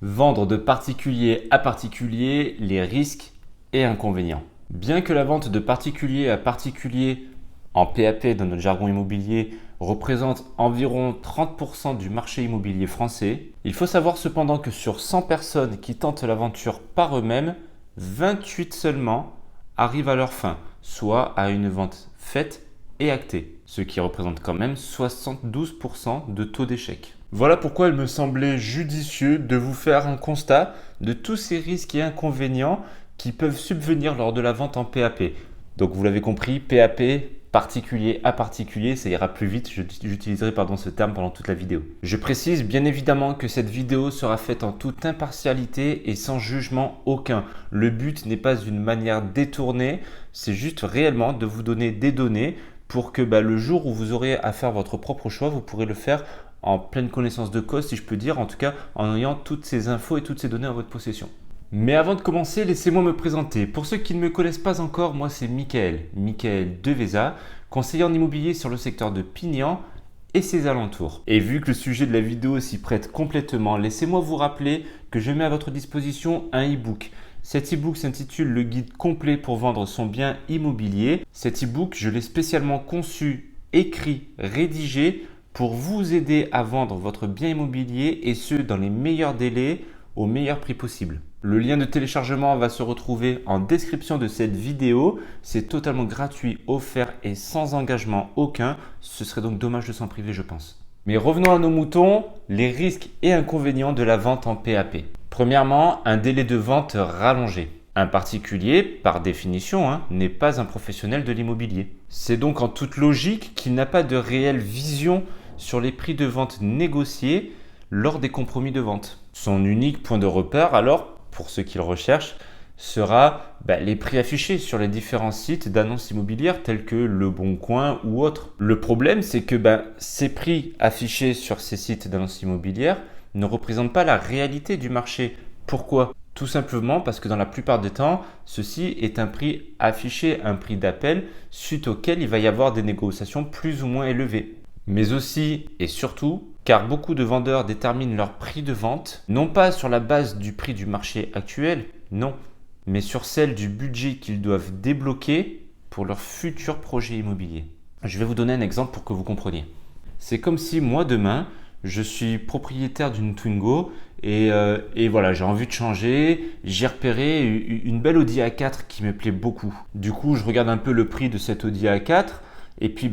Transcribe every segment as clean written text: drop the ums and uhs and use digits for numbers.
Vendre de particulier à particulier, les risques et inconvénients. Bien que la vente de particulier à particulier en PAP dans notre jargon immobilier représente environ 30% du marché immobilier français, il faut savoir cependant que sur 100 personnes qui tentent l'aventure par eux-mêmes, 28 seulement arrivent à leur fin, soit à une vente faite et actée, ce qui représente quand même 72% de taux d'échec. Voilà pourquoi il me semblait judicieux de vous faire un constat de tous ces risques et inconvénients qui peuvent subvenir lors de la vente en PAP. Donc vous l'avez compris, PAP, particulier à particulier, ça ira plus vite, j'utiliserai ce terme pendant toute la vidéo. Je précise bien évidemment que cette vidéo sera faite en toute impartialité et sans jugement aucun. Le but n'est pas une manière détournée, c'est juste réellement de vous donner des données pour que le jour où vous aurez à faire votre propre choix, vous pourrez le faire en pleine connaissance de cause, si je peux dire, en tout cas en ayant toutes ces infos et toutes ces données en votre possession. Mais avant de commencer, laissez-moi me présenter. Pour ceux qui ne me connaissent pas encore, moi c'est Michael Deveza, conseiller en immobilier sur le secteur de Pignan et ses alentours. Et vu que le sujet de la vidéo s'y prête complètement, laissez-moi vous rappeler que je mets à votre disposition un e-book. Cet e-book s'intitule Le guide complet pour vendre son bien immobilier. Cet e-book, je l'ai spécialement conçu, écrit, rédigé pour vous aider à vendre votre bien immobilier et ce dans les meilleurs délais au meilleur prix possible. Le lien de téléchargement va se retrouver en description de cette vidéo. C'est totalement gratuit, offert et sans engagement aucun. Ce serait donc dommage de s'en priver, je pense. Mais revenons à nos moutons, les risques et inconvénients de la vente en PAP. Premièrement, un délai de vente rallongé. Un particulier, par définition, n'est pas un professionnel de l'immobilier. C'est donc en toute logique qu'il n'a pas de réelle vision sur les prix de vente négociés lors des compromis de vente. Son unique point de repère, alors, pour ceux qui le recherchent, sera les prix affichés sur les différents sites d'annonces immobilières tels que Le Bon Coin ou autres. Le problème, c'est que ces prix affichés sur ces sites d'annonces immobilières ne représentent pas la réalité du marché. Pourquoi ? Tout simplement parce que dans la plupart des temps, ceci est un prix affiché, un prix d'appel, suite auquel il va y avoir des négociations plus ou moins élevées. Mais aussi et surtout, car beaucoup de vendeurs déterminent leur prix de vente, non pas sur la base du prix du marché actuel, non, mais sur celle du budget qu'ils doivent débloquer pour leur futur projet immobilier. Je vais vous donner un exemple pour que vous compreniez. C'est comme si moi demain, je suis propriétaire d'une Twingo et voilà, j'ai envie de changer. J'ai repéré une belle Audi A4 qui me plaît beaucoup. Du coup, je regarde un peu le prix de cette Audi A4 et puis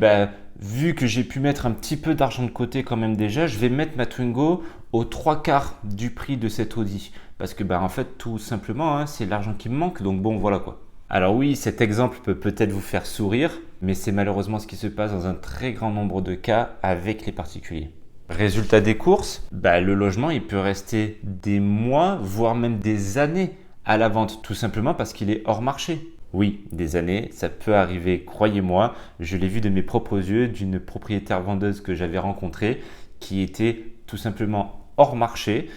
vu que j'ai pu mettre un petit peu d'argent de côté quand même déjà, je vais mettre ma Twingo aux 3/4 du prix de cette Audi. Parce que en fait, tout simplement, c'est l'argent qui me manque. Donc bon, voilà quoi. Alors oui, cet exemple peut peut-être vous faire sourire, mais c'est malheureusement ce qui se passe dans un très grand nombre de cas avec les particuliers. Résultat des courses, le logement il peut rester des mois, voire même des années à la vente, tout simplement parce qu'il est hors marché. Oui, des années, ça peut arriver, croyez-moi, je l'ai vu de mes propres yeux d'une propriétaire vendeuse que j'avais rencontrée qui était tout simplement hors marché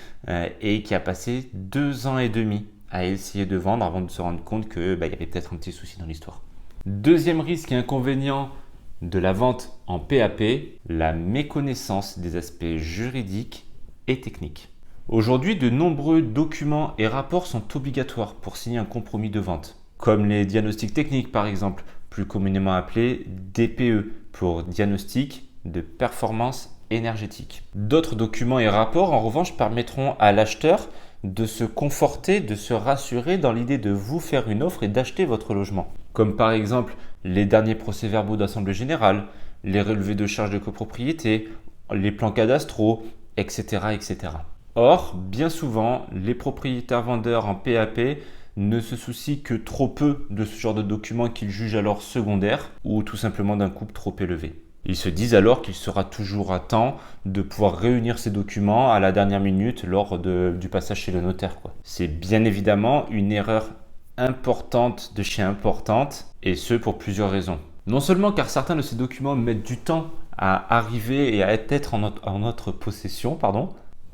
et qui a passé 2 ans et demi à essayer de vendre avant de se rendre compte qu'il y avait peut-être un petit souci dans l'histoire. Deuxième risque et inconvénient de la vente en PAP, la méconnaissance des aspects juridiques et techniques. Aujourd'hui, de nombreux documents et rapports sont obligatoires pour signer un compromis de vente, comme les diagnostics techniques par exemple, plus communément appelés DPE pour diagnostic de performance énergétique. D'autres documents et rapports en revanche permettront à l'acheteur de se conforter, de se rassurer dans l'idée de vous faire une offre et d'acheter votre logement. Comme par exemple les derniers procès-verbaux d'assemblée générale, les relevés de charges de copropriété, les plans cadastraux, etc., etc. Or, bien souvent, les propriétaires vendeurs en PAP ne se soucient que trop peu de ce genre de documents qu'ils jugent alors secondaires ou tout simplement d'un coût trop élevé. Ils se disent alors qu'il sera toujours à temps de pouvoir réunir ces documents à la dernière minute lors du passage chez le notaire. C'est bien évidemment une erreur importante de chez importante et ce pour plusieurs raisons. Non seulement car certains de ces documents mettent du temps à arriver et à être en notre possession,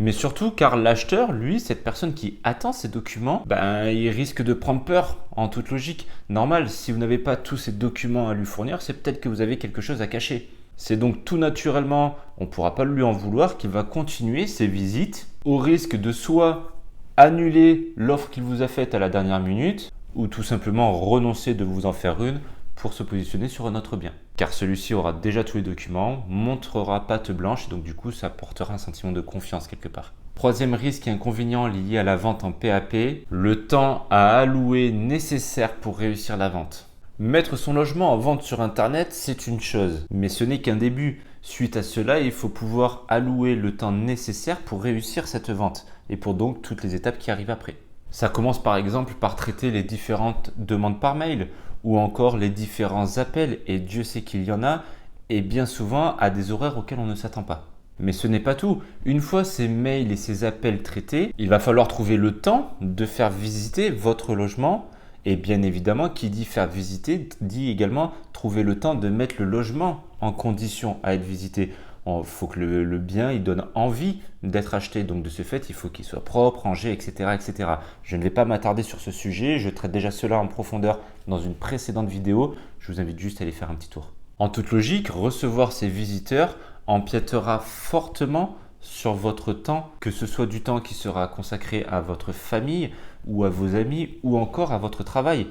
mais surtout car l'acheteur, lui, cette personne qui attend ces documents, il risque de prendre peur en toute logique. Normal, si vous n'avez pas tous ces documents à lui fournir, c'est peut-être que vous avez quelque chose à cacher. C'est donc tout naturellement, on ne pourra pas lui en vouloir, qu'il va continuer ses visites au risque de soit annuler l'offre qu'il vous a faite à la dernière minute ou tout simplement renoncer de vous en faire une pour se positionner sur un autre bien. Car celui-ci aura déjà tous les documents, montrera patte blanche et donc du coup ça apportera un sentiment de confiance quelque part. Troisième risque et inconvénient lié à la vente en PAP, le temps à allouer nécessaire pour réussir la vente. Mettre son logement en vente sur Internet, c'est une chose, mais ce n'est qu'un début. Suite à cela, il faut pouvoir allouer le temps nécessaire pour réussir cette vente et pour donc toutes les étapes qui arrivent après. Ça commence par exemple par traiter les différentes demandes par mail ou encore les différents appels, et Dieu sait qu'il y en a, et bien souvent à des horaires auxquels on ne s'attend pas. Mais ce n'est pas tout. Une fois ces mails et ces appels traités, il va falloir trouver le temps de faire visiter votre logement. Et bien évidemment, qui dit faire visiter, dit également trouver le temps de mettre le logement en condition à être visité. Il faut que le bien il donne envie d'être acheté. Donc de ce fait, il faut qu'il soit propre, rangé, etc., etc. Je ne vais pas m'attarder sur ce sujet. Je traite déjà cela en profondeur dans une précédente vidéo. Je vous invite juste à aller faire un petit tour. En toute logique, recevoir ces visiteurs empiétera fortement sur votre temps, que ce soit du temps qui sera consacré à votre famille ou à vos amis ou encore à votre travail.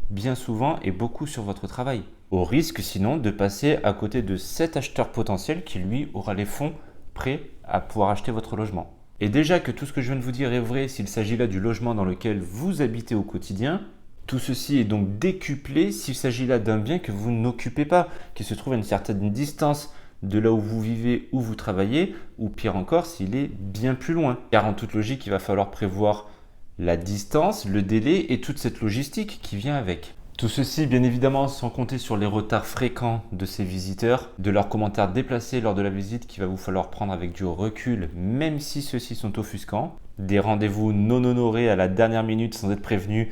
Bien souvent et beaucoup sur votre travail. Au risque sinon de passer à côté de cet acheteur potentiel qui lui aura les fonds prêts à pouvoir acheter votre logement. Et déjà que tout ce que je viens de vous dire est vrai s'il s'agit là du logement dans lequel vous habitez au quotidien, tout ceci est donc décuplé s'il s'agit là d'un bien que vous n'occupez pas, qui se trouve à une certaine distance de là où vous vivez, où vous travaillez, ou pire encore s'il est bien plus loin. Car en toute logique, il va falloir prévoir la distance, le délai et toute cette logistique qui vient avec. Tout ceci, bien évidemment, sans compter sur les retards fréquents de ces visiteurs, de leurs commentaires déplacés lors de la visite qu'il va vous falloir prendre avec du recul, même si ceux-ci sont offusquants, des rendez-vous non honorés à la dernière minute sans être prévenus,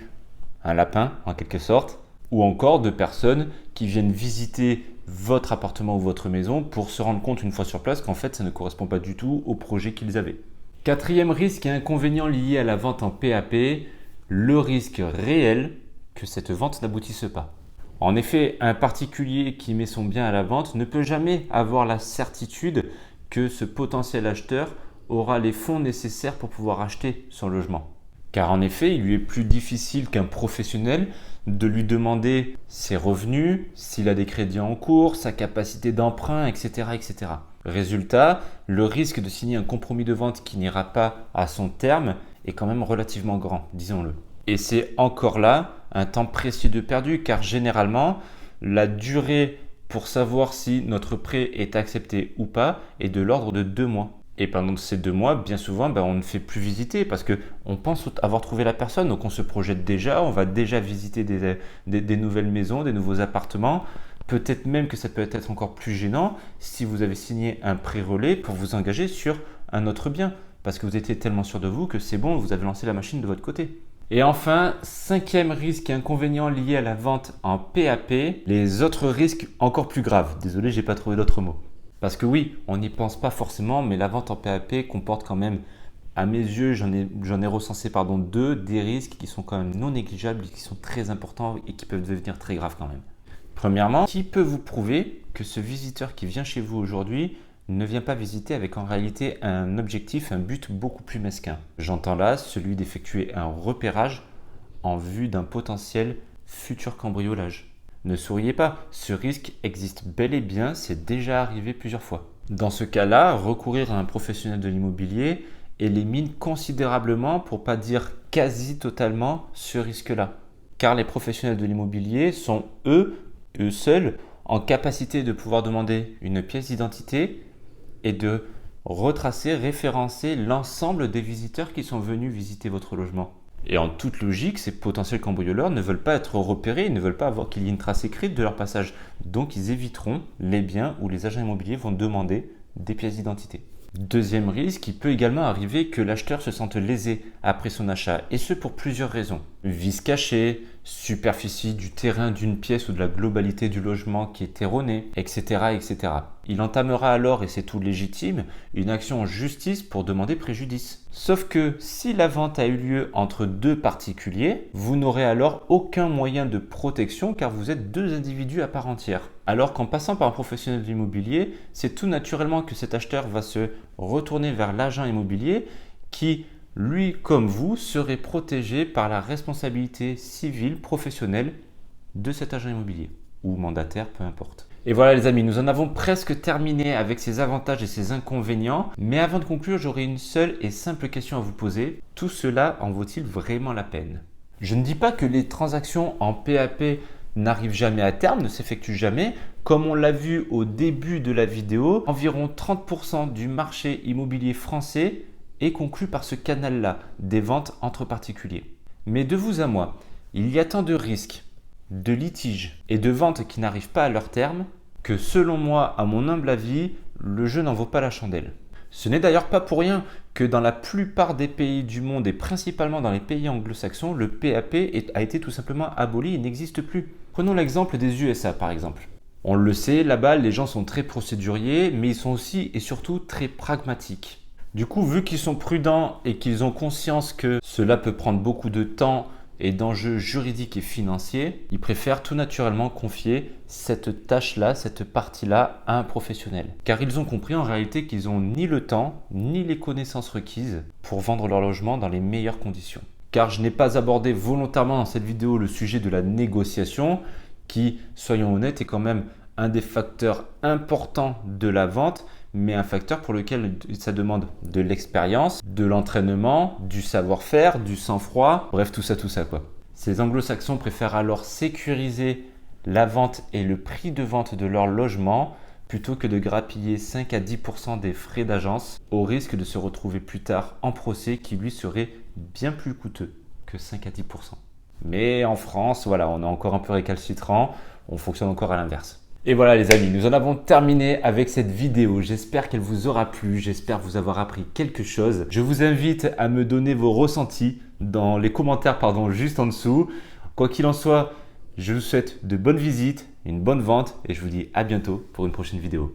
un lapin en quelque sorte, ou encore de personnes qui viennent visiter votre appartement ou votre maison pour se rendre compte une fois sur place qu'en fait ça ne correspond pas du tout au projet qu'ils avaient. Quatrième risque et inconvénient lié à la vente en PAP, le risque réel que cette vente n'aboutisse pas. En effet, un particulier qui met son bien à la vente ne peut jamais avoir la certitude que ce potentiel acheteur aura les fonds nécessaires pour pouvoir acheter son logement. Car en effet, il lui est plus difficile qu'un professionnel de lui demander ses revenus, s'il a des crédits en cours, sa capacité d'emprunt, etc., etc. Résultat, le risque de signer un compromis de vente qui n'ira pas à son terme est quand même relativement grand, disons-le. Et c'est encore là un temps précieux de perdu, car généralement, la durée pour savoir si notre prêt est accepté ou pas est de l'ordre de 2 mois. Et pendant ces 2 mois, bien souvent, on ne fait plus visiter parce qu'on pense avoir trouvé la personne. Donc on se projette déjà, on va déjà visiter des nouvelles maisons, des nouveaux appartements. Peut-être même que ça peut être encore plus gênant si vous avez signé un pré-relais pour vous engager sur un autre bien. Parce que vous étiez tellement sûr de vous que c'est bon, vous avez lancé la machine de votre côté. Et enfin, cinquième risque et inconvénient lié à la vente en PAP, les autres risques encore plus graves. Désolé, j'ai pas trouvé d'autres mots. Parce que oui, on n'y pense pas forcément, mais la vente en PAP comporte quand même, à mes yeux, j'en ai recensé des risques qui sont quand même non négligeables, qui sont très importants et qui peuvent devenir très graves quand même. Premièrement, qui peut vous prouver que ce visiteur qui vient chez vous aujourd'hui ne vient pas visiter avec en réalité un objectif, un but beaucoup plus mesquin? J'entends là celui d'effectuer un repérage en vue d'un potentiel futur cambriolage. Ne souriez pas, ce risque existe bel et bien, c'est déjà arrivé plusieurs fois. Dans ce cas-là, recourir à un professionnel de l'immobilier élimine considérablement, pour pas dire quasi totalement, ce risque-là. Car les professionnels de l'immobilier sont eux seuls, en capacité de pouvoir demander une pièce d'identité et de retracer, référencer l'ensemble des visiteurs qui sont venus visiter votre logement. Et en toute logique, ces potentiels cambrioleurs ne veulent pas être repérés, ils ne veulent pas qu'il y ait une trace écrite de leur passage. Donc ils éviteront les biens où les agents immobiliers vont demander des pièces d'identité. Deuxième risque, il peut également arriver que l'acheteur se sente lésé après son achat, et ce pour plusieurs raisons. Vice caché, superficie du terrain d'une pièce ou de la globalité du logement qui est erronée, etc., etc. Il entamera alors, et c'est tout légitime, une action en justice pour demander préjudice. Sauf que si la vente a eu lieu entre deux particuliers, vous n'aurez alors aucun moyen de protection car vous êtes deux individus à part entière. Alors qu'en passant par un professionnel de l'immobilier, c'est tout naturellement que cet acheteur va se retourner vers l'agent immobilier qui lui comme vous serez protégé par la responsabilité civile professionnelle de cet agent immobilier ou mandataire, peu importe. Et voilà les amis, nous en avons presque terminé avec ces avantages et ces inconvénients. Mais avant de conclure, j'aurai une seule et simple question à vous poser. Tout cela en vaut-il vraiment la peine? Je ne dis pas que les transactions en PAP n'arrivent jamais à terme, ne s'effectuent jamais. Comme on l'a vu au début de la vidéo, environ 30% du marché immobilier français est conclu par ce canal-là, des ventes entre particuliers. Mais de vous à moi, il y a tant de risques, de litiges et de ventes qui n'arrivent pas à leur terme que selon moi, à mon humble avis, le jeu n'en vaut pas la chandelle. Ce n'est d'ailleurs pas pour rien que dans la plupart des pays du monde et principalement dans les pays anglo-saxons, le PAP a été tout simplement aboli et n'existe plus. Prenons l'exemple des USA par exemple. On le sait, là-bas les gens sont très procéduriers, mais ils sont aussi et surtout très pragmatiques. Du coup, vu qu'ils sont prudents et qu'ils ont conscience que cela peut prendre beaucoup de temps et d'enjeux juridiques et financiers, ils préfèrent tout naturellement confier cette tâche-là, cette partie-là à un professionnel. Car ils ont compris en réalité qu'ils n'ont ni le temps, ni les connaissances requises pour vendre leur logement dans les meilleures conditions. Car je n'ai pas abordé volontairement dans cette vidéo le sujet de la négociation, qui, soyons honnêtes, est quand même un des facteurs importants de la vente, mais un facteur pour lequel ça demande de l'expérience, de l'entraînement, du savoir-faire, du sang-froid, bref tout ça quoi. Ces anglo-saxons préfèrent alors sécuriser la vente et le prix de vente de leur logement plutôt que de grappiller 5 à 10% des frais d'agence au risque de se retrouver plus tard en procès qui lui serait bien plus coûteux que 5 à 10%. Mais en France, voilà, on est encore un peu récalcitrant, on fonctionne encore à l'inverse. Et voilà les amis, nous en avons terminé avec cette vidéo. J'espère qu'elle vous aura plu, j'espère vous avoir appris quelque chose. Je vous invite à me donner vos ressentis dans les commentaires juste en dessous. Quoi qu'il en soit, je vous souhaite de bonnes visites, une bonne vente et je vous dis à bientôt pour une prochaine vidéo.